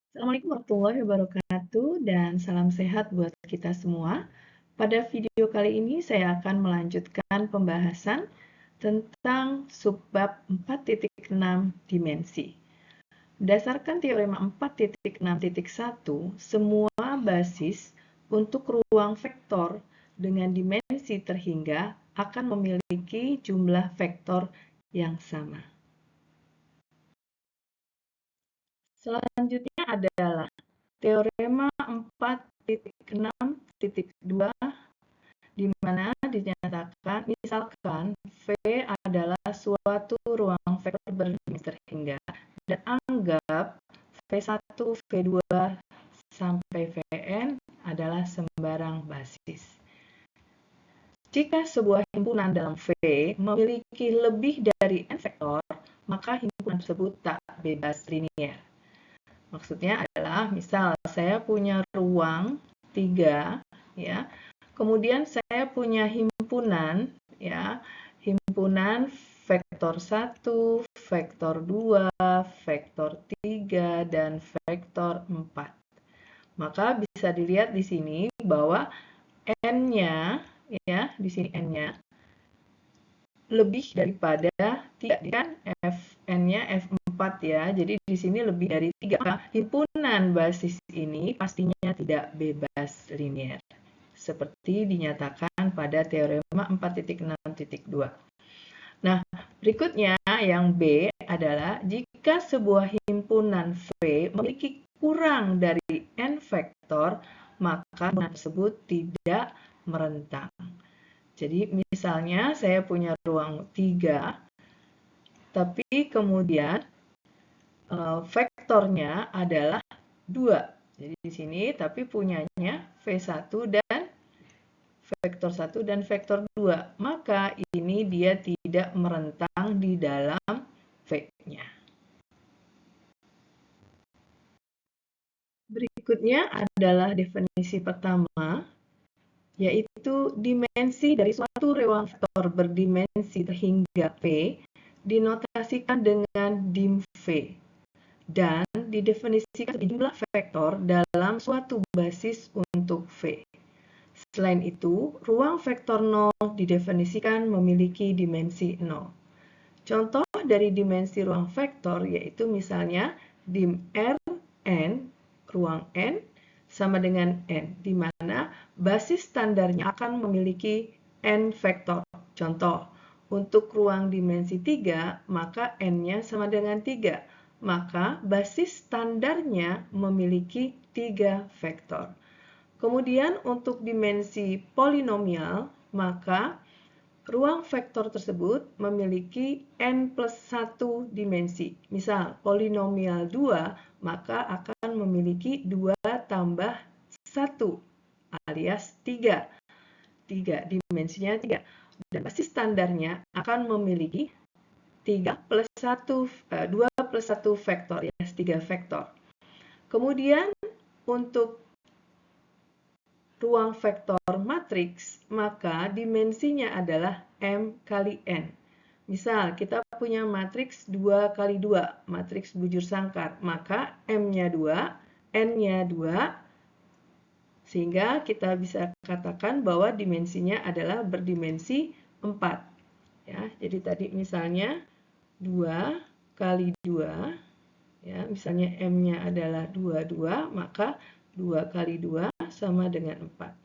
Assalamualaikum warahmatullahi wabarakatuh dan salam sehat buat kita semua. Pada video kali ini saya akan melanjutkan pembahasan tentang subbab 4.6 dimensi. Berdasarkan teorema 4.6.1, semua basis untuk ruang vektor dengan dimensi terhingga akan memiliki jumlah vektor yang sama. Selanjutnya adalah teorema 4.6.2 di mana dinyatakan misalkan V adalah suatu ruang vektor berdimensi terhingga dan anggap V1, V2 sampai Vn adalah sembarang basis. Jika sebuah himpunan dalam V memiliki lebih dari n vektor, maka himpunan tersebut tak bebas linier. Maksudnya adalah misal saya punya ruang 3 ya. Kemudian saya punya himpunan ya, himpunan vektor 1, vektor 2, vektor 3 dan vektor 4. Maka bisa dilihat di sini bahwa n-nya ya, di sini n-nya lebih daripada 3 kan Fn-nya F4 ya. Jadi di sini lebih dari 3. Maka himpunan basis ini pastinya tidak bebas linier. Seperti dinyatakan pada teorema 4.6.2. Nah, berikutnya yang B adalah jika sebuah himpunan V memiliki kurang dari n vektor, maka himpunan tersebut tidak merentang. Jadi misalnya saya punya ruang 3, tapi kemudian vektornya adalah 2. Jadi di sini tapi punyanya V1 dan vektor 1 dan vektor 2. Maka ini dia tidak merentang di dalam V-nya. Berikutnya adalah definisi pertama, yaitu dimensi dari suatu ruang vektor berdimensi terhingga P dinotasikan dengan dim V dan didefinisikan sebagai jumlah vektor dalam suatu basis untuk V. Selain itu, ruang vektor 0 didefinisikan memiliki dimensi 0. Contoh dari dimensi ruang vektor yaitu misalnya dim Rn, ruang n, sama dengan n, di mana basis standarnya akan memiliki n vektor. Contoh, untuk ruang dimensi 3, maka n-nya sama dengan 3. Maka basis standarnya memiliki 3 vektor. Kemudian untuk dimensi polinomial, maka ruang vektor tersebut memiliki n plus 1 dimensi. Misal, polinomial 2, maka akan memiliki 2 tambah 1, alias 3. 3, dimensinya 3. Dan basis standarnya akan memiliki 3 plus 1, 2 plus 1 vektor, alias 3 vektor. Kemudian, untuk ruang vektor matriks, maka dimensinya adalah M kali N. Misal, kita punya matriks 2 kali 2, matriks bujur sangkar, maka M-nya 2, N-nya 2, sehingga kita bisa katakan bahwa dimensinya adalah berdimensi 4. Ya, jadi tadi misalnya 2 kali 2, ya, misalnya M-nya adalah 22, maka 2 kali 2 sama dengan 4.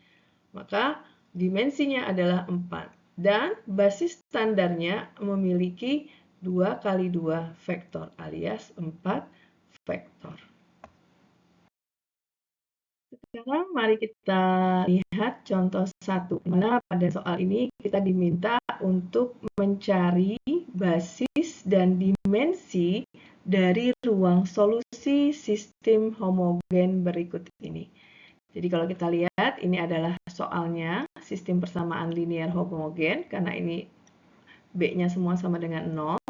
Maka dimensinya adalah 4. Dan basis standarnya memiliki 2 kali 2 vektor alias 4 vektor. Sekarang mari kita lihat contoh 1. Mana pada soal ini kita diminta untuk mencari basis dan dimensi dari ruang solusi sistem homogen berikut ini. Jadi kalau kita lihat, ini adalah soalnya sistem persamaan linear homogen, karena ini B-nya semua sama dengan 0.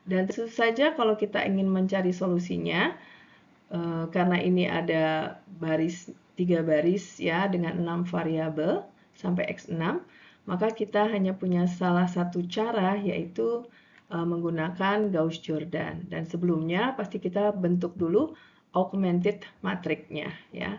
Dan tentu saja kalau kita ingin mencari solusinya, karena ini ada 3 baris ya dengan 6 variabel sampai X6, maka kita hanya punya salah satu cara, yaitu menggunakan Gauss-Jordan. Dan sebelumnya pasti kita bentuk dulu augmented matrixnya ya.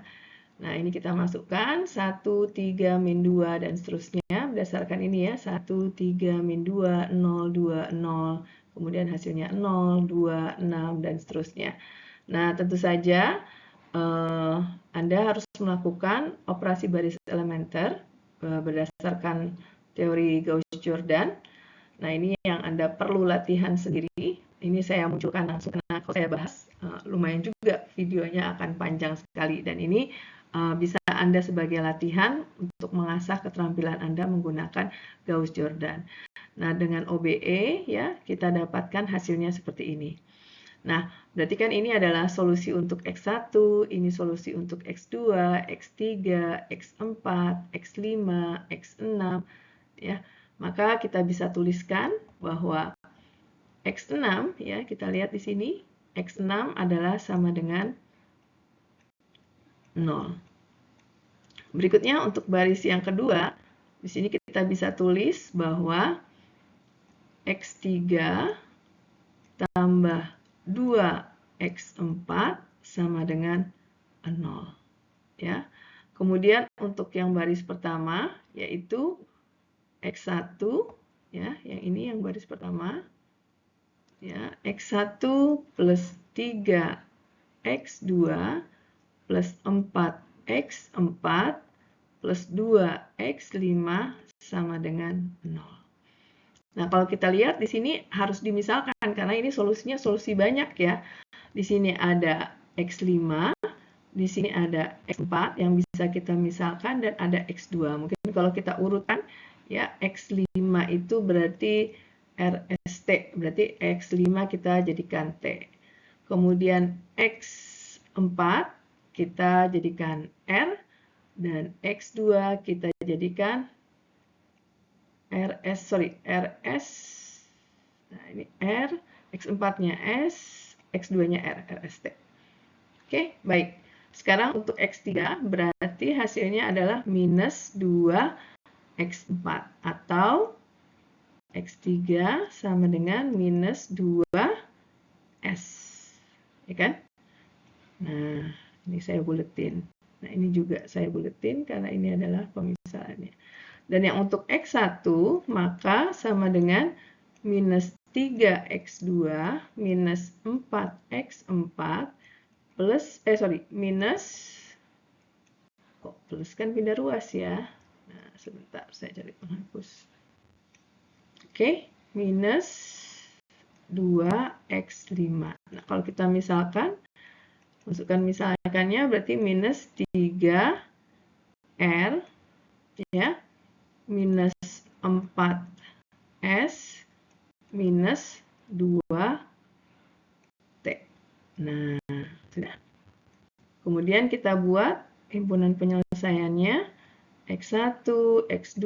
Nah, ini kita masukkan 1, 3, min 2, dan seterusnya. Berdasarkan ini ya, 1, 3, min 2, 0, 2, 0. Kemudian hasilnya 0, 2, 6, dan seterusnya. Nah, tentu saja Anda harus melakukan operasi baris elementer berdasarkan teori Gauss-Jordan. Nah, ini yang Anda perlu latihan sendiri. Ini saya munculkan langsung karena kalau saya bahas lumayan juga videonya akan panjang sekali. Dan ini bisa Anda sebagai latihan untuk mengasah keterampilan Anda menggunakan Gauss-Jordan. Nah, dengan OBE ya kita dapatkan hasilnya seperti ini. Nah, berarti kan ini adalah solusi untuk X1, ini solusi untuk X2, X3, X4, X5, X6 ya. Maka kita bisa tuliskan bahwa X6 ya, kita lihat di sini X6 adalah sama dengan 0. Berikutnya untuk baris yang kedua, di sini kita bisa tulis bahwa X3 tambah 2X4 sama dengan 0. Ya. Kemudian untuk yang baris pertama yaitu X1 ya, yang ini yang baris pertama. Ya, X1 plus 3X2 plus 4X4 plus 2X5 sama dengan 0. Nah, kalau kita lihat di sini harus dimisalkan karena ini solusinya solusi banyak ya. Di sini ada X5, di sini ada X4 yang bisa kita misalkan dan ada X2. Mungkin kalau kita urutkan ya X5 itu berarti RST, berarti X5 kita jadikan T. Kemudian X4 kita jadikan R dan X2 kita jadikan RS. Nah, ini R, X4-nya S, X2-nya R, RST. Oke, baik. Sekarang untuk X3 berarti hasilnya adalah minus 2X4 atau X3 sama dengan minus 2S. Ya kan? Nah, ini saya buletin. Nah, ini juga saya buletin karena ini adalah pemisahannya. Dan yang untuk X1 maka sama dengan minus 3X2 minus 4X4 plus, minus, kok plus kan pindah ruas ya. Nah, sebentar saya cari penghapus. Oke, minus 2X5. Nah, kalau kita misalkan, masukkan misalkannya berarti minus 3R ya, minus 4S minus 2T. Nah, sudah. Kemudian kita buat himpunan penyelesaiannya X1, X2,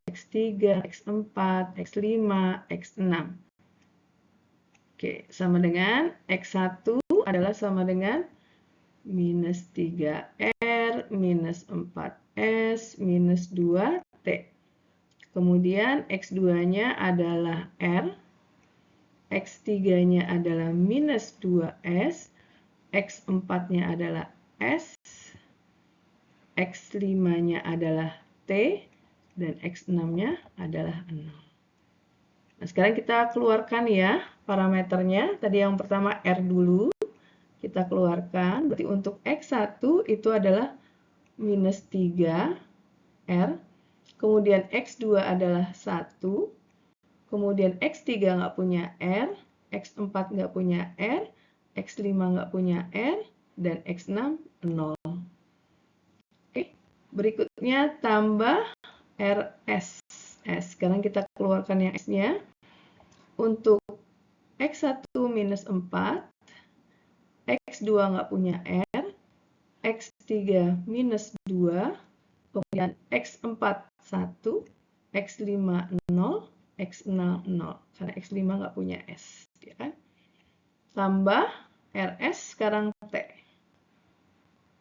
X3, X4, X5, X6. Oke, sama dengan X1 adalah sama dengan minus 3R minus 4S minus 2T. Kemudian X2-nya adalah R, X3-nya adalah minus 2S, X4-nya adalah S, X5-nya adalah T, dan X6-nya adalah 0. Nah, sekarang kita keluarkan ya parameternya. Tadi yang pertama R dulu, kita keluarkan. Berarti untuk X1 itu adalah minus 3R, kemudian X2 adalah 1, kemudian X3 nggak punya R, X4 nggak punya R, X5 nggak punya R, dan X6 0. Oke, berikutnya tambah RS. Sekarang kita keluarkan yang S-nya. Untuk X1 minus 4, X2 nggak punya R, X3 minus 2, kemudian X4 1, X5 0, X6 0, karena X5 nggak punya S. Ya kan? Tambah RS, sekarang T.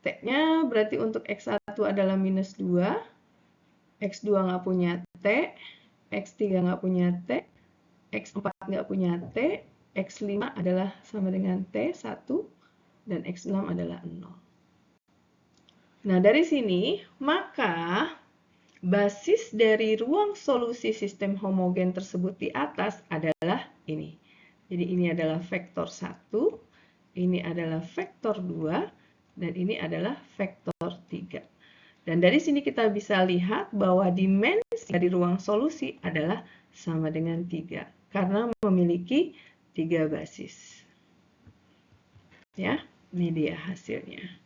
T-nya berarti untuk X1 adalah minus 2, X2 nggak punya T, X3 nggak punya T, X4 nggak punya T, X5 adalah sama dengan T, 1, dan X6 adalah 0. Nah, dari sini, maka basis dari ruang solusi sistem homogen tersebut di atas adalah ini. Jadi ini adalah vektor 1, ini adalah vektor 2, dan ini adalah vektor 3. Dan dari sini kita bisa lihat bahwa dimensi dari ruang solusi adalah sama dengan 3, karena memiliki 3 basis. Ya, ini dia hasilnya.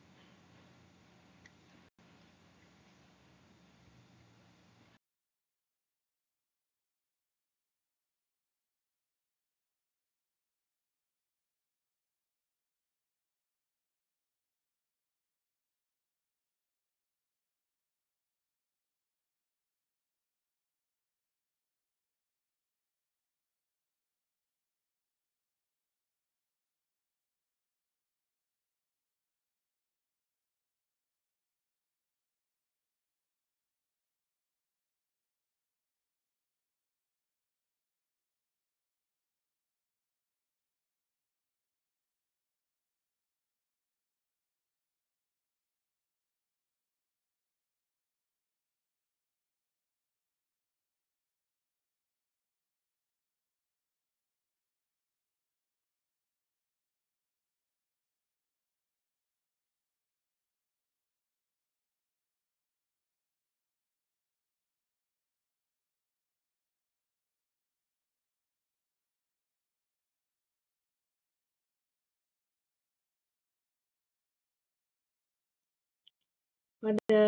Pada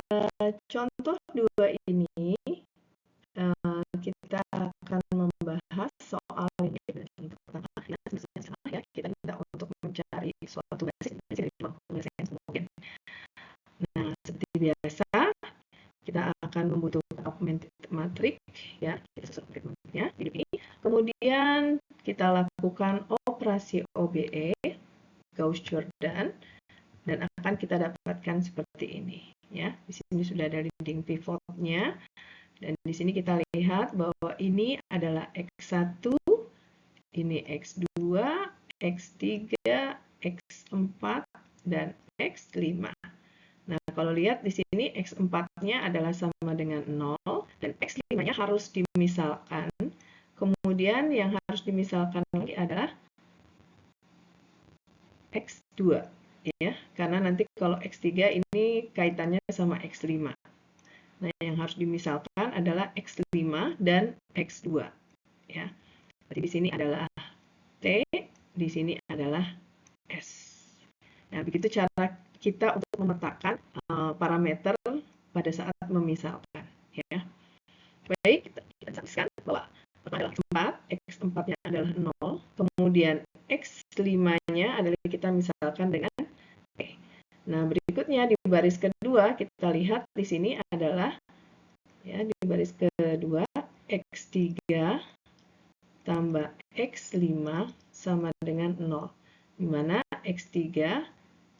contoh 2 ini, kita akan membahas soal ini. Ya, kita minta untuk mencari suatu basis dari penyelesaian homogen. Nah, seperti biasa, kita akan membutuhkan augmented matrix, ya, kita susun matrixnya di sini. Kemudian kita lakukan operasi OBE, Gauss-Jordan, dan akan kita dapatkan seperti ini. Ya, di sini sudah ada leading pivotnya, dan di sini kita lihat bahwa ini adalah X1, ini X2, X3, X4, dan X5. Nah, kalau lihat di sini X4-nya adalah sama dengan 0, dan X5-nya harus dimisalkan. Kemudian yang harus dimisalkan lagi adalah X2. Ya, karena nanti kalau X3 ini kaitannya sama X5. Nah, yang harus dimisalkan adalah X5 dan X2. Ya, berarti di sini adalah T, di sini adalah S. Nah, begitu cara kita untuk memetakan parameter pada saat memisalkan. Ya. Baik, kita tuliskan bahwa adalah 4, X4-nya adalah 0, kemudian X5-nya adalah kita misalkan dengan P. Nah, berikutnya di baris kedua kita lihat di sini adalah, ya, di baris kedua X3 tambah X5 sama dengan 0, di mana X3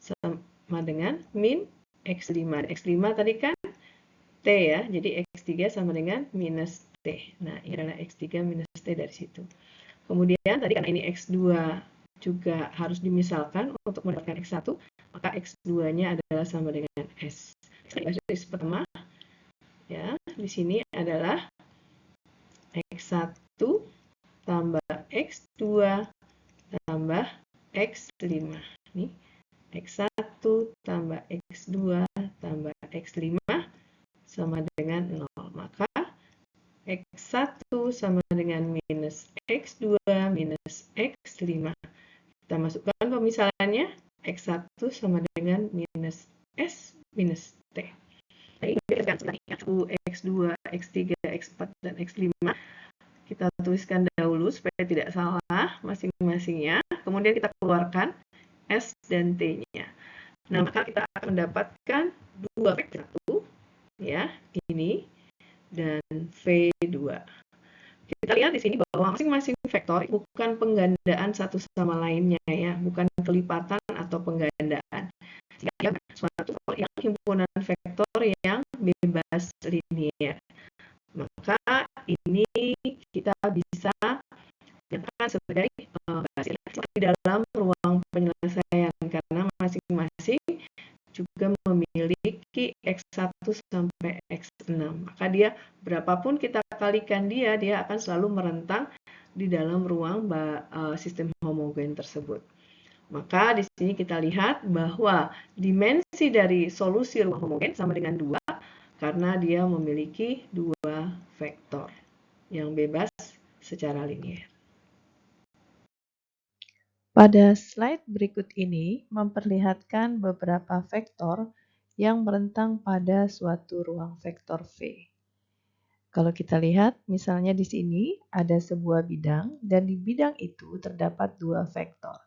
sama dengan min X5. X5 tadi kan T, ya, jadi X3 sama dengan minus T. Nah, ini adalah X3 minus T dari situ. Kemudian tadi karena ini X2 juga harus dimisalkan untuk mendapatkan X1, maka X2-nya adalah sama dengan S. Basis pertama, ya, di sini adalah X1 tambah X2 tambah X5. Nih, X1 tambah X2 tambah X5 sama dengan 0. Maka X1 sama dengan minus X2 minus X5. Kita masukkan pemisalannya, X1 sama dengan minus S minus T. X2, X3, X4, dan X5. Kita tuliskan dahulu supaya tidak salah masing-masingnya. Kemudian kita keluarkan S dan T-nya. Nah, maka kita akan mendapatkan 2 vektor 1, ya, ini, dan V2. Kita lihat di sini bahwa masing-masing vektor bukan penggandaan satu sama lainnya, ya, bukan kelipatan atau penggandaan. Sehingga suatu yang himpunan vektor yang bebas linier. Maka ini kita bisa nyatakan sebagai basis di dalam ruang penyelesaian, karena juga memiliki X1 sampai X6. Maka dia berapapun kita kalikan dia akan selalu merentang di dalam ruang sistem homogen tersebut. Maka di sini kita lihat bahwa dimensi dari solusi ruang homogen sama dengan 2 karena dia memiliki 2 vektor yang bebas secara linear. Pada slide berikut ini memperlihatkan beberapa vektor yang merentang pada suatu ruang vektor V. Kalau kita lihat, misalnya di sini ada sebuah bidang dan di bidang itu terdapat 2 vektor.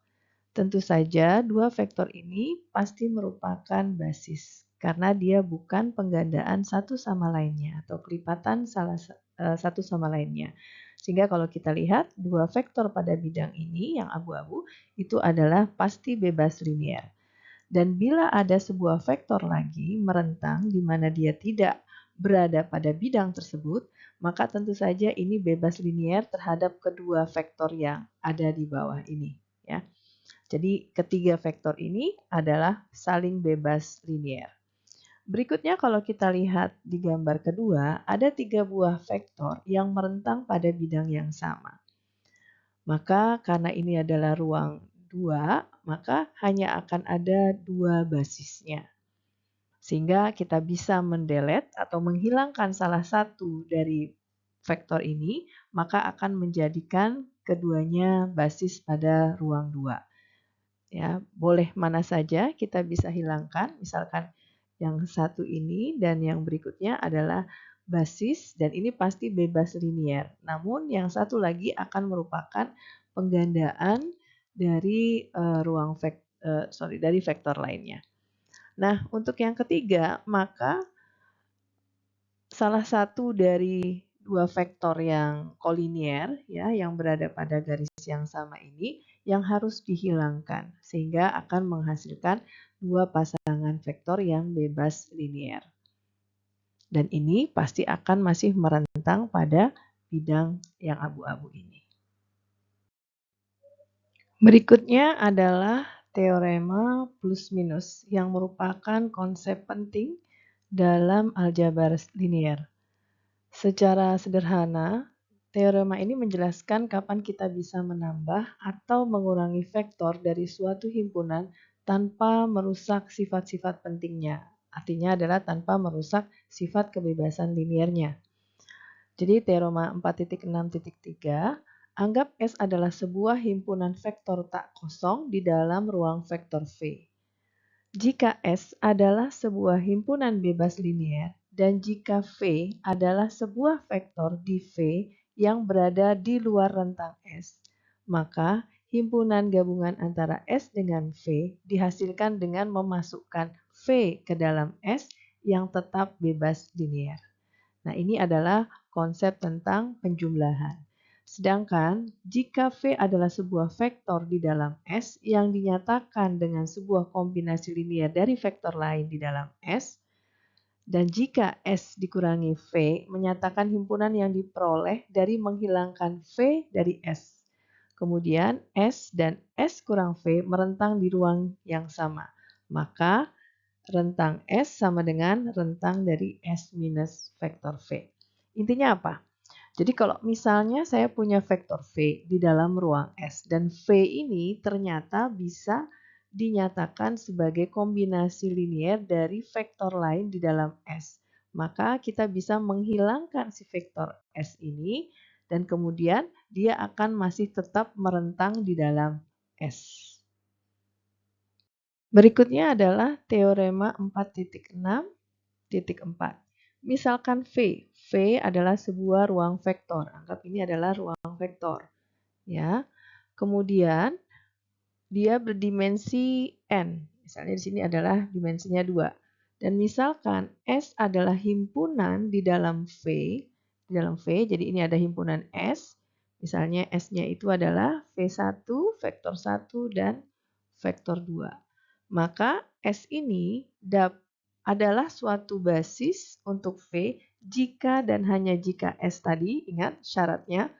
Tentu saja 2 vektor ini pasti merupakan basis karena dia bukan penggandaan satu sama lainnya atau kelipatan satu sama lainnya. Sehingga kalau kita lihat 2 vektor pada bidang ini yang abu-abu itu adalah pasti bebas linear. Dan bila ada sebuah vektor lagi merentang di mana dia tidak berada pada bidang tersebut, maka tentu saja ini bebas linear terhadap kedua vektor yang ada di bawah ini, ya. Jadi ketiga vektor ini adalah saling bebas linear. Berikutnya kalau kita lihat di gambar kedua, ada 3 buah vektor yang merentang pada bidang yang sama. Maka karena ini adalah ruang 2, maka hanya akan ada 2 basisnya. Sehingga kita bisa mendelete atau menghilangkan salah satu dari vektor ini, maka akan menjadikan keduanya basis pada ruang 2. Ya, boleh mana saja kita bisa hilangkan, misalkan yang satu ini dan yang berikutnya adalah basis dan ini pasti bebas linear. Namun yang satu lagi akan merupakan penggandaan dari dari vektor lainnya. Nah, untuk yang ketiga, maka salah satu dari 2 vektor yang kolinier ya yang berada pada garis yang sama ini yang harus dihilangkan sehingga akan menghasilkan 2 pasangan vektor yang bebas linear. Dan ini pasti akan masih merentang pada bidang yang abu-abu ini. Berikutnya adalah teorema plus minus yang merupakan konsep penting dalam aljabar linear. Secara sederhana, teorema ini menjelaskan kapan kita bisa menambah atau mengurangi vektor dari suatu himpunan tanpa merusak sifat-sifat pentingnya. Artinya adalah tanpa merusak sifat kebebasan linearnya. Jadi teorema 4.6.3, anggap S adalah sebuah himpunan vektor tak kosong di dalam ruang vektor V. Jika S adalah sebuah himpunan bebas linear dan jika V adalah sebuah vektor di V yang berada di luar rentang S, maka himpunan gabungan antara S dengan V dihasilkan dengan memasukkan V ke dalam S yang tetap bebas linear. Nah, ini adalah konsep tentang penjumlahan. Sedangkan jika V adalah sebuah vektor di dalam S yang dinyatakan dengan sebuah kombinasi linear dari vektor lain di dalam S, dan jika S dikurangi V menyatakan himpunan yang diperoleh dari menghilangkan V dari S. Kemudian S dan S kurang V merentang di ruang yang sama. Maka rentang S sama dengan rentang dari S minus vektor V. Intinya apa? Jadi kalau misalnya saya punya vektor V di dalam ruang S dan V ini ternyata bisa dinyatakan sebagai kombinasi linear dari vektor lain di dalam S. Maka kita bisa menghilangkan si vektor S ini dan kemudian dia akan masih tetap merentang di dalam S. Berikutnya adalah teorema 4.6.4. Misalkan V. V adalah sebuah ruang vektor. Anggap ini adalah ruang vektor. Ya. Kemudian dia berdimensi n. Misalnya di sini adalah dimensinya 2. Dan misalkan S adalah himpunan di dalam V. Di dalam V, jadi ini ada himpunan S. Misalnya S-nya itu adalah V1, vektor 1, dan vektor 2. Maka S ini adalah suatu basis untuk V jika dan hanya jika S tadi, ingat syaratnya,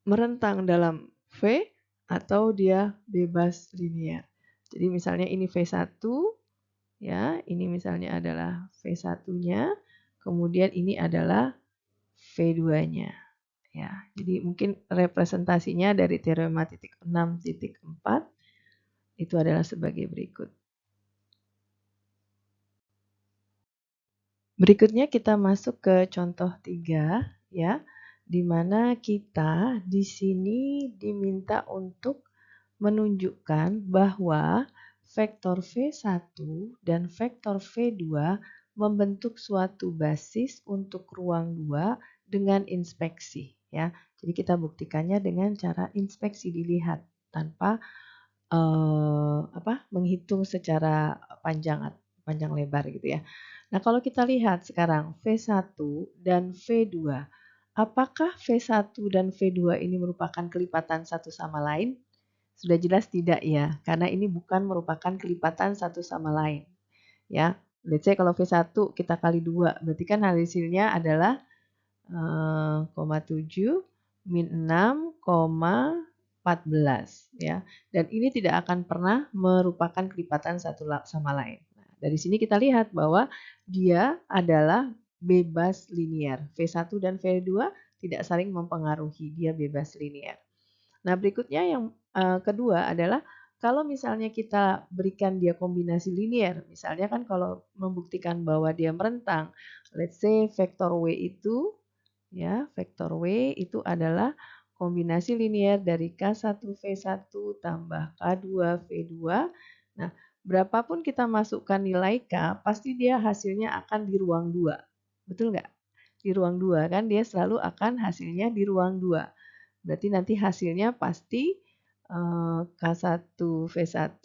merentang dalam V atau dia bebas linear. Jadi misalnya ini V1, Ya, ini misalnya adalah V1-nya, kemudian ini adalah V2-nya. Ya, jadi mungkin representasinya dari teorema titik 6.4 itu adalah sebagai berikut. Berikutnya kita masuk ke contoh 3 ya, di mana kita di sini diminta untuk menunjukkan bahwa vektor V1 dan vektor V2 membentuk suatu basis untuk ruang 2 dengan inspeksi ya. Jadi kita buktikannya dengan cara inspeksi dilihat tanpa menghitung secara panjang lebar gitu ya. Nah, kalau kita lihat sekarang V1 dan V2, apakah V1 dan V2 ini merupakan kelipatan satu sama lain? Sudah jelas tidak ya, karena ini bukan merupakan kelipatan satu sama lain. Ya, let's say kalau V1 kita kali 2, berarti kan hasilnya adalah 7 min 6,14 ya. Dan ini tidak akan pernah merupakan kelipatan satu sama lain. Nah, dari sini kita lihat bahwa dia adalah bebas linier. V1 dan V2 tidak saling mempengaruhi, dia bebas linier. Nah, berikutnya yang kedua adalah kalau misalnya kita berikan dia kombinasi linier, misalnya kan kalau membuktikan bahwa dia merentang, let's say vektor W itu ya, vektor W itu adalah kombinasi linier dari K1V1 tambah K2V2. Nah, berapapun kita masukkan nilai K, pasti dia hasilnya akan di ruang 2. Betul nggak? Di ruang 2 kan dia selalu akan hasilnya di ruang 2. Berarti nanti hasilnya pasti K1V1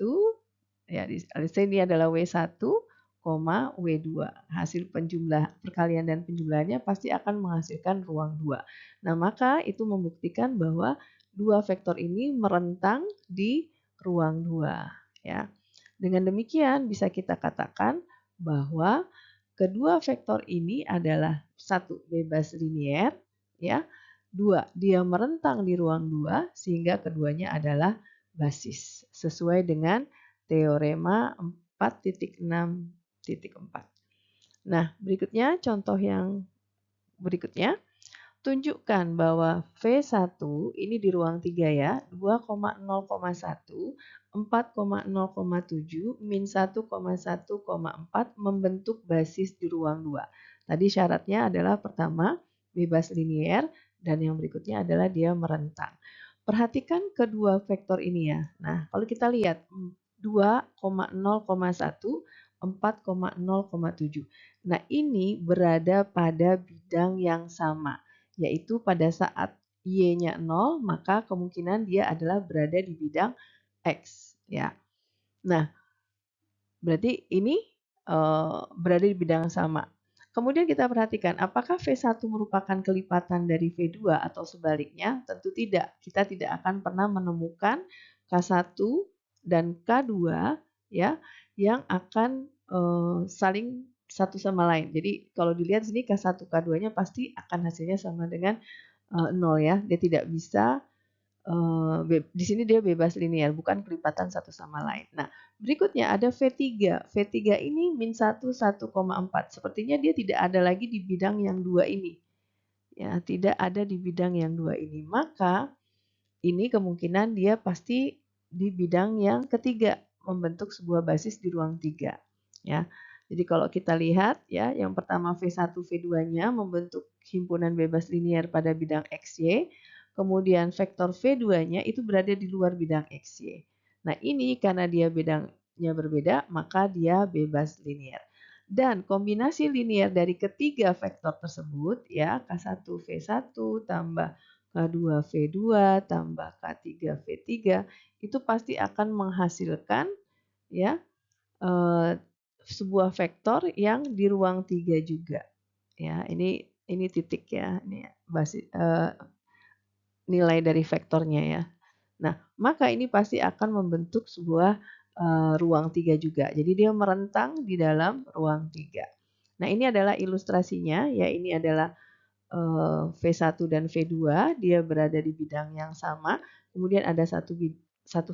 ya, let's say ini adalah W1, W2. Hasil perkalian dan penjumlahannya pasti akan menghasilkan ruang 2. Nah, maka itu membuktikan bahwa dua vektor ini merentang di ruang 2 ya. Dengan demikian bisa kita katakan bahwa kedua vektor ini adalah satu bebas linier ya. Dua, dia merentang di ruang 2 sehingga keduanya adalah basis sesuai dengan teorema 4.6.4. Nah, berikutnya contoh yang berikutnya, tunjukkan bahwa V1 ini di ruang 3 ya, 2,0,1, 4,0,7, min 1,1,4 membentuk basis di ruang 2. Tadi syaratnya adalah pertama, bebas linier, dan yang berikutnya adalah dia merentang. Perhatikan kedua vektor ini ya. Nah, kalau kita lihat 2,0,1, 4,0,7. Nah, ini berada pada bidang yang sama, yaitu pada saat Y-nya 0, maka kemungkinan dia adalah berada di bidang X. Ya. Nah, berarti ini berada di bidang yang sama. Kemudian kita perhatikan, apakah V1 merupakan kelipatan dari V2 atau sebaliknya? Tentu tidak. Kita tidak akan pernah menemukan K1 dan K2 ya yang akan saling satu sama lain. Jadi kalau dilihat sini K1 K2-nya pasti akan hasilnya sama dengan 0 ya. Dia tidak bisa di sini dia bebas linier, bukan kelipatan satu sama lain. Nah, berikutnya ada V3. V3 ini min 1, 1,4. Sepertinya dia tidak ada lagi di bidang yang dua ini. Ya, tidak ada di bidang yang dua ini. Maka ini kemungkinan dia pasti di bidang yang ketiga, membentuk sebuah basis di ruang 3. Ya. Jadi kalau kita lihat ya, yang pertama V1, V2-nya membentuk himpunan bebas linier pada bidang XY, kemudian vektor V2-nya itu berada di luar bidang XY. Nah, ini karena dia bidangnya berbeda, maka dia bebas linier. Dan kombinasi linier dari ketiga vektor tersebut ya, K1V1 tambah K2V2 tambah K3V3 itu pasti akan menghasilkan ya sebuah vektor yang di ruang 3 juga. Ya, ini titik ya, ini basis nilai dari vektornya ya. Nah, maka ini pasti akan membentuk sebuah ruang 3 juga. Jadi dia merentang di dalam ruang 3. Nah, ini adalah ilustrasinya ya, ini adalah V1 dan V2, dia berada di bidang yang sama. Kemudian ada satu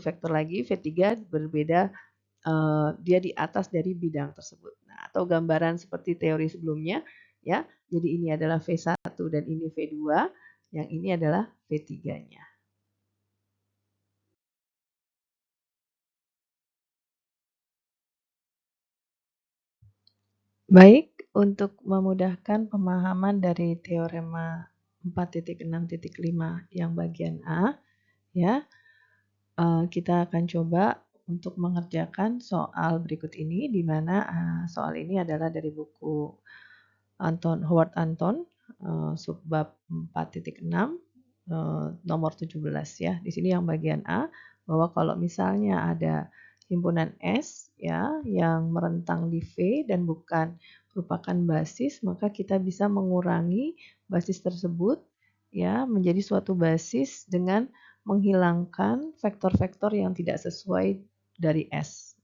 vektor lagi V3 berbeda dia di atas dari bidang tersebut. Nah, atau gambaran seperti teori sebelumnya, ya. Jadi ini adalah V1 dan ini V2, yang ini adalah V3-nya. Baik, untuk memudahkan pemahaman dari teorema 4.6.5 yang bagian A, ya, kita akan coba untuk mengerjakan soal berikut ini, di mana soal ini adalah dari buku Howard Anton, subbab 4.6, nomor 17 ya. Di sini yang bagian A, bahwa kalau misalnya ada himpunan S ya yang merentang di V dan bukan merupakan basis, maka kita bisa mengurangi basis tersebut ya menjadi suatu basis dengan menghilangkan vektor-vektor yang tidak sesuai dari S.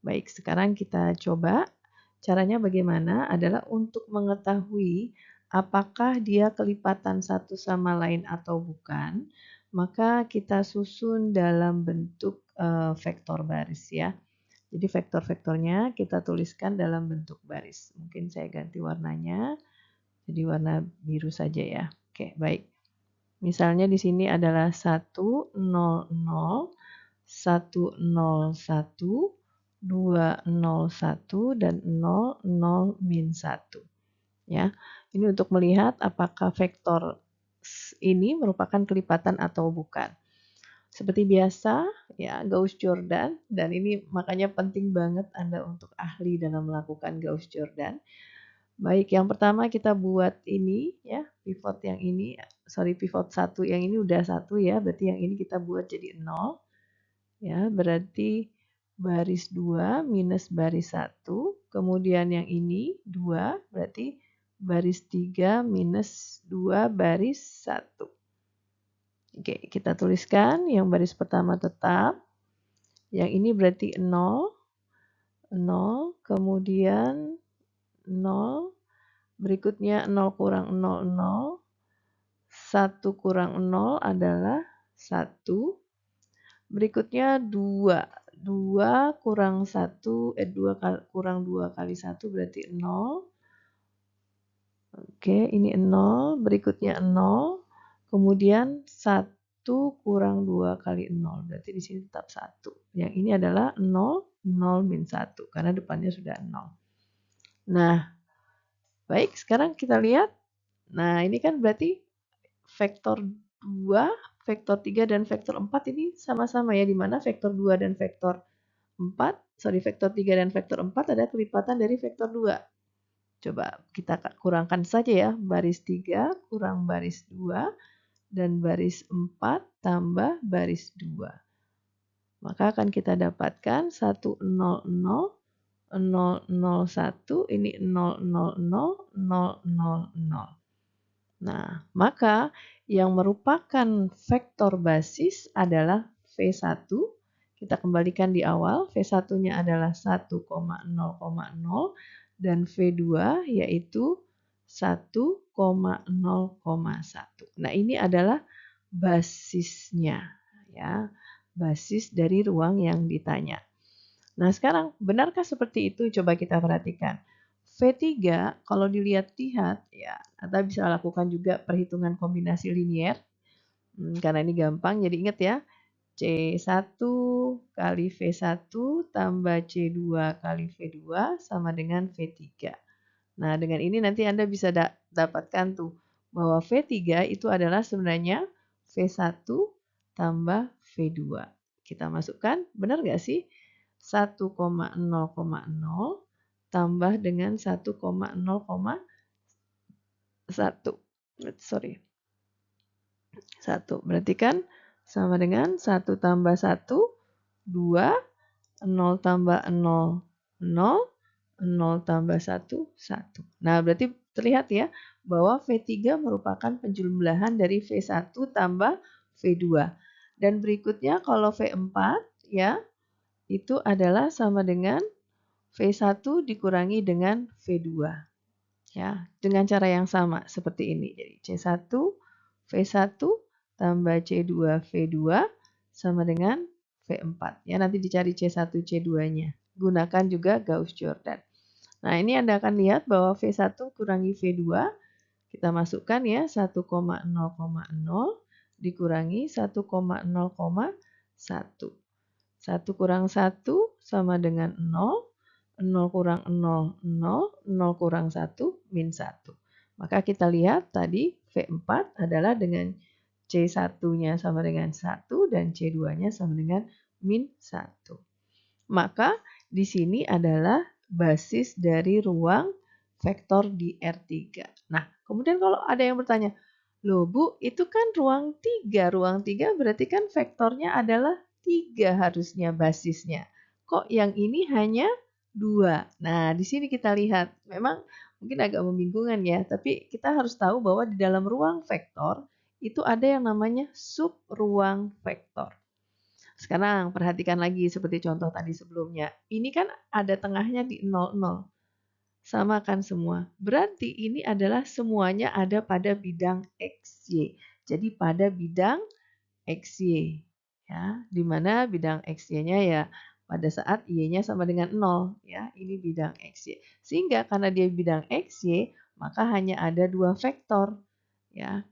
Baik, sekarang kita coba. Caranya bagaimana? Adalah untuk mengetahui apakah dia kelipatan satu sama lain atau bukan, maka kita susun dalam bentuk vektor baris ya. Jadi vektor-vektornya kita tuliskan dalam bentuk baris. Mungkin saya ganti warnanya, jadi warna biru saja ya. Oke, baik. Misalnya di sini adalah 1, 0, 0, 1, 0, 1, 2, 0, 1, dan 0, 0, min 1. Ya, ini untuk melihat apakah vektor ini merupakan kelipatan atau bukan. Seperti biasa, ya Gauss-Jordan, dan ini makanya penting banget Anda untuk ahli dalam melakukan Gauss-Jordan. Baik, yang pertama kita buat ini ya, pivot yang ini, pivot 1 yang ini udah 1 ya, berarti yang ini kita buat jadi 0. Ya, berarti baris 2 minus baris 1, kemudian yang ini 2, berarti baris 3 minus 2 baris 1. Oke, kita tuliskan yang baris pertama tetap. Yang ini berarti 0, 0, kemudian 0, berikutnya 0 kurang 0, 0, 1 kurang 0 adalah 1, berikutnya 2, 2 kurang 1, 2 kurang 2 kali 1 berarti 0, oke ini 0, berikutnya 0, kemudian 1 kurang 2 kali 0, berarti di sini tetap 1. Yang ini adalah 0, 0 min 1, karena depannya sudah 0. Nah, baik, sekarang kita lihat. Nah, ini kan berarti vektor 2, vektor 3, dan vektor 4 ini sama-sama ya, di mana vektor 2 dan vektor 4, vektor 3 dan vektor 4 ada kelipatan dari vektor 2. Coba kita kurangkan saja ya, baris 3 kurang baris 2, dan baris 4 tambah baris 2. Maka akan kita dapatkan 1, 0, 0, 0, 0, 1, ini 0, 0, 0, 0, 0, 0. Nah, maka yang merupakan vektor basis adalah V1. Kita kembalikan di awal, V1-nya adalah 1,0,0 dan V2 yaitu 1,0,1. Nah, ini adalah basisnya ya, basis dari ruang yang ditanya. Nah, sekarang benarkah seperti itu? Coba kita perhatikan. V3 kalau dilihat-lihat ya, Anda bisa lakukan juga perhitungan kombinasi linier. Karena ini gampang, jadi ingat ya. C1 kali V1 tambah C2 kali V2 sama dengan V3. Nah, dengan ini nanti Anda bisa dapatkan tuh bahwa V3 itu adalah sebenarnya V1 tambah V2. Kita masukkan, benar nggak sih? 1,0,0 tambah dengan 1,0,1. Sorry. 1. Berarti kan sama dengan 1 tambah 1, 2, 0 tambah 0, 0, 0 tambah 1, 1. Nah, berarti terlihat ya bahwa V3 merupakan penjumlahan dari V1 tambah V2. Dan berikutnya kalau V4 ya, itu adalah sama dengan V1 dikurangi dengan V2. Ya, dengan cara yang sama seperti ini. Jadi C1 V1 tambah C2 V2 sama dengan V4. Ya, nanti dicari C1, C2-nya. Gunakan juga Gauss-Jordan. Nah, ini Anda akan lihat bahwa V1 kurangi V2, kita masukkan ya 1,0,0 dikurangi 1,0,1. 1 kurang 1 sama dengan 0, 0 kurang 0, 0, 0 kurang 1, min 1. Maka kita lihat tadi V4 adalah dengan C1-nya sama dengan 1 dan C2-nya sama dengan min 1. Maka di sini adalah basis dari ruang vektor di R3. Nah, kemudian kalau ada yang bertanya, loh Bu, itu kan ruang 3. Ruang 3 berarti kan vektornya adalah 3 harusnya basisnya. Kok yang ini hanya 2? Nah, di sini kita lihat, memang mungkin agak membingungkan ya, tapi kita harus tahu bahwa di dalam ruang vektor itu ada yang namanya subruang vektor. Sekarang perhatikan lagi seperti contoh tadi sebelumnya. Ini kan ada tengahnya di 0, 0. Samakan semua. Berarti ini adalah semuanya ada pada bidang XY. Jadi pada bidang XY. Ya, di mana bidang XY-nya ya pada saat Y-nya sama dengan 0. Ya, ini bidang XY. Sehingga karena dia bidang XY, maka hanya ada 2 vektor. Ya,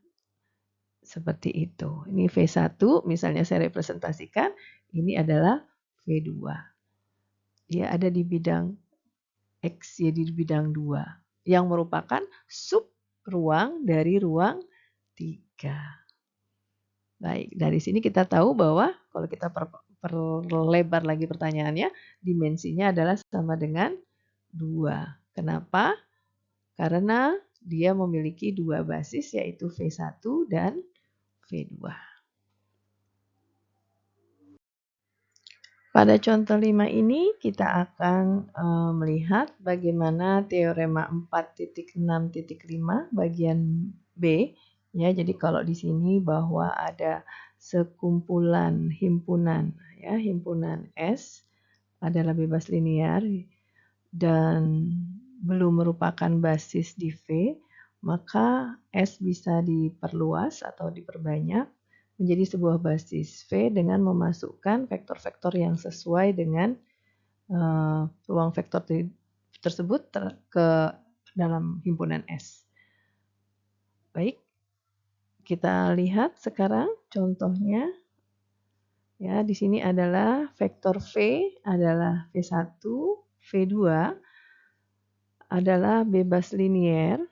seperti itu. Ini V1, misalnya saya representasikan, ini adalah V2. Dia ada di bidang X, jadi di bidang 2, yang merupakan sub ruang dari ruang 3. Baik, dari sini kita tahu bahwa kalau kita perlebar lagi pertanyaannya, dimensinya adalah sama dengan 2. Kenapa? Karena dia memiliki 2 basis, yaitu V1 dan V2. Pada contoh 5 ini kita akan melihat bagaimana teorema 4.6.5 bagian B. Ya, jadi kalau di sini bahwa ada sekumpulan himpunan, ya, himpunan S adalah bebas linear dan belum merupakan basis di V, maka S bisa diperluas atau diperbanyak menjadi sebuah basis V dengan memasukkan vektor-vektor yang sesuai dengan ruang vektor tersebut ke dalam himpunan S. Baik, kita lihat sekarang contohnya. Ya, di sini adalah vektor V adalah V1, V2 adalah bebas linier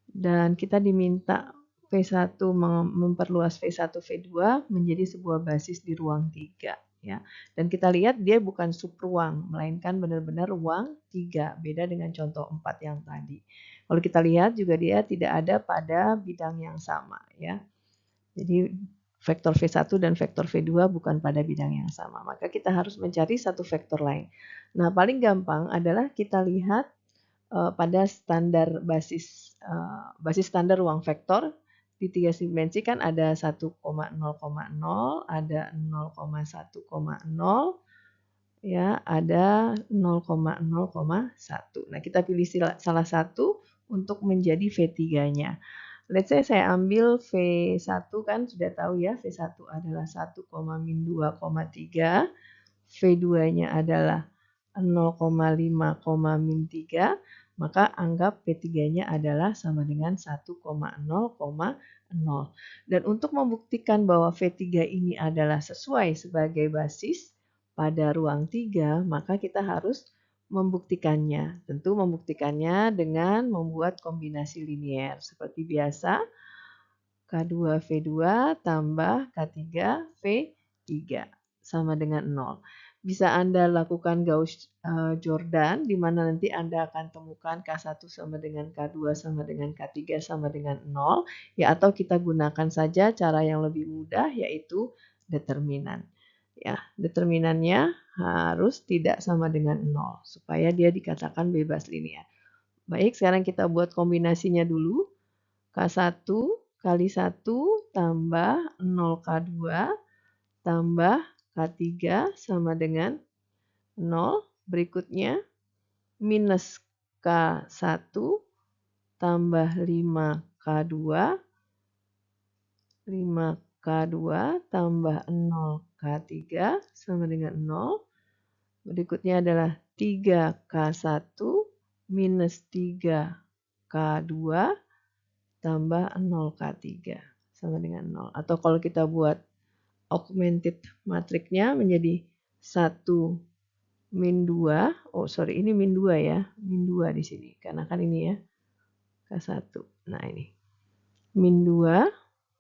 dan kita diminta V1 memperluas V1 V2 menjadi sebuah basis di ruang 3 ya. Dan kita lihat dia bukan subruang melainkan benar-benar ruang 3, beda dengan contoh 4 yang tadi. Kalau kita lihat juga dia tidak ada pada bidang yang sama ya. Jadi vektor V1 dan vektor V2 bukan pada bidang yang sama. Maka kita harus mencari satu vektor lain. Nah, paling gampang adalah kita lihat pada standar basis standar ruang vektor di 3 dimensi kan ada 1,0,0, ada 0,1,0, ya, ada 0,0,1. Nah, kita pilih salah satu untuk menjadi V3-nya. Let's say saya ambil V1 kan sudah tahu ya, V1 adalah 1,-2,3, V2-nya adalah 0,5,-3, maka anggap V3-nya adalah sama dengan 1,0,0. Dan untuk membuktikan bahwa V3 ini adalah sesuai sebagai basis pada ruang 3, maka kita harus membuktikannya. Tentu membuktikannya dengan membuat kombinasi linier. Seperti biasa, K2 V2 tambah K3 V3 sama dengan 0. Bisa Anda lakukan Gauss-Jordan, di mana nanti Anda akan temukan K1 sama dengan K2 sama dengan K3 sama dengan 0. Ya, atau kita gunakan saja cara yang lebih mudah, yaitu determinan. Ya, determinannya harus tidak sama dengan 0, supaya dia dikatakan bebas linear. Baik, sekarang kita buat kombinasinya dulu. K1 kali 1 tambah 0K2 tambah K3 sama dengan 0. Berikutnya minus K1 tambah 5K2 tambah 0 K3 sama dengan 0. Berikutnya adalah 3K1 minus 3K2 tambah 0K3 sama dengan 0. Atau kalau kita buat augmented matrixnya menjadi 1 min 2. Oh, sorry, ini min 2 ya. Min 2 di sini. Karena kan ini ya. K1. Nah, ini. Min 2.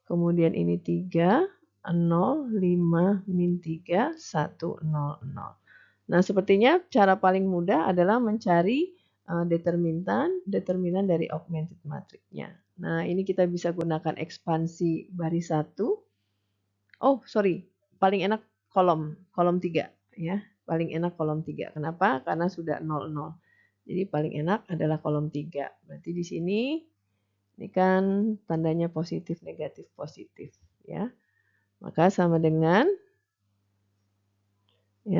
Kemudian ini 3, 0, 5, min 3, 1, 0, 0. Nah, sepertinya cara paling mudah adalah mencari determinan dari augmented matrixnya. Nah, ini kita bisa gunakan ekspansi baris 1. Oh, sorry. Paling enak kolom 3 ya. Paling enak kolom 3. Kenapa? Karena sudah 0, 0. Jadi paling enak adalah kolom 3. Berarti di sini ini kan tandanya positif, negatif, positif ya. Maka sama dengan 1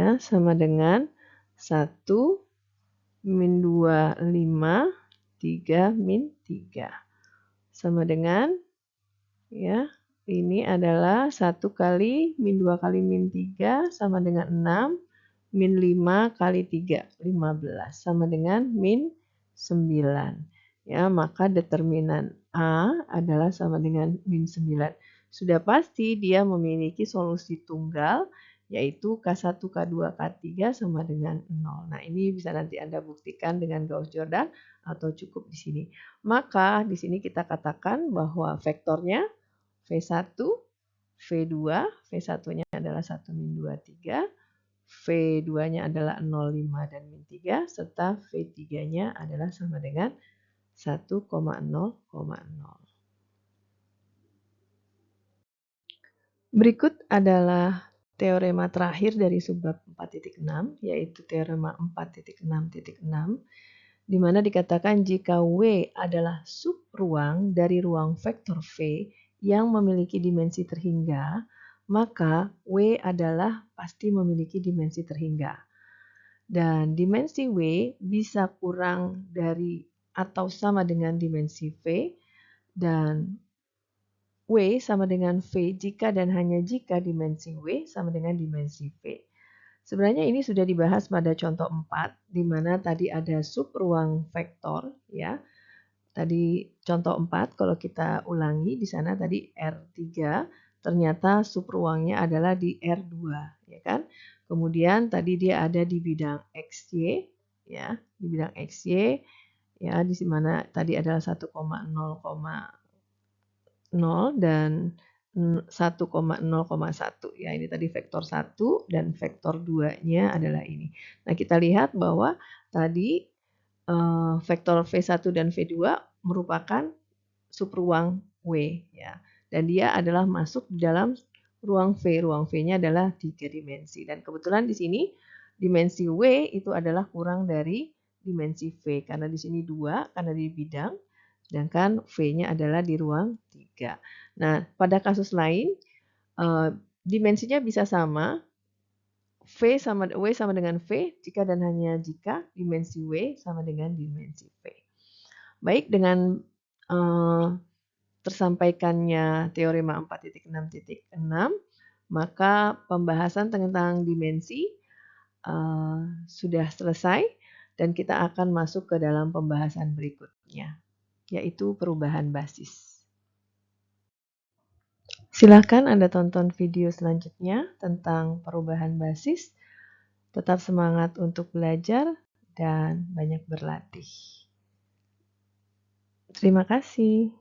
min 2, 5, 3 min 3. Sama dengan ya, ini adalah 1 kali min 2 kali min 3 sama dengan 6, min 5 kali 3, 15, sama dengan min 9. Ya, maka determinan A adalah sama dengan min 9. Sudah pasti dia memiliki solusi tunggal, yaitu K1, K2, K3 sama dengan 0. Nah, ini bisa nanti Anda buktikan dengan Gauss-Jordan atau cukup di sini. Maka di sini kita katakan bahwa vektornya V1, V2, V1-nya adalah 1 min 2, 3, V2-nya adalah 0, 5, dan min 3, serta V3-nya adalah sama dengan 1,0,0. Berikut adalah teorema terakhir dari subbab 4.6, yaitu teorema 4.6.6, di mana dikatakan jika W adalah subruang dari ruang vektor V yang memiliki dimensi terhingga, maka W adalah pasti memiliki dimensi terhingga. Dan dimensi W bisa kurang dari atau sama dengan dimensi V, dan W sama dengan V jika dan hanya jika dimensi W sama dengan dimensi V. Sebenarnya ini sudah dibahas pada contoh 4, di mana tadi ada subruang vektor ya. Tadi contoh 4 kalau kita ulangi di sana tadi R3 ternyata subruangnya adalah di R2 ya kan. Kemudian tadi dia ada di bidang XY ya, di bidang XY ya, di mana tadi adalah 1,0,0 dan 1,0,1 ya. Ini tadi vektor 1 dan vektor 2-nya adalah ini. Nah, kita lihat bahwa tadi vektor V1 dan V2 merupakan subruang W ya. Dan dia adalah masuk di dalam ruang V. Ruang V-nya adalah 3 dimensi. Dan kebetulan di sini dimensi W itu adalah kurang dari dimensi V karena di sini 2 karena di bidang, sedangkan V-nya adalah di ruang 3. Nah, pada kasus lain dimensinya bisa sama, W sama dengan V jika dan hanya jika dimensi W sama dengan dimensi V. Baik, dengan tersampaikannya teorema 4.6.6, maka pembahasan tentang dimensi sudah selesai dan kita akan masuk ke dalam pembahasan berikutnya, yaitu perubahan basis. Silakan Anda tonton video selanjutnya tentang perubahan basis. Tetap semangat untuk belajar dan banyak berlatih. Terima kasih.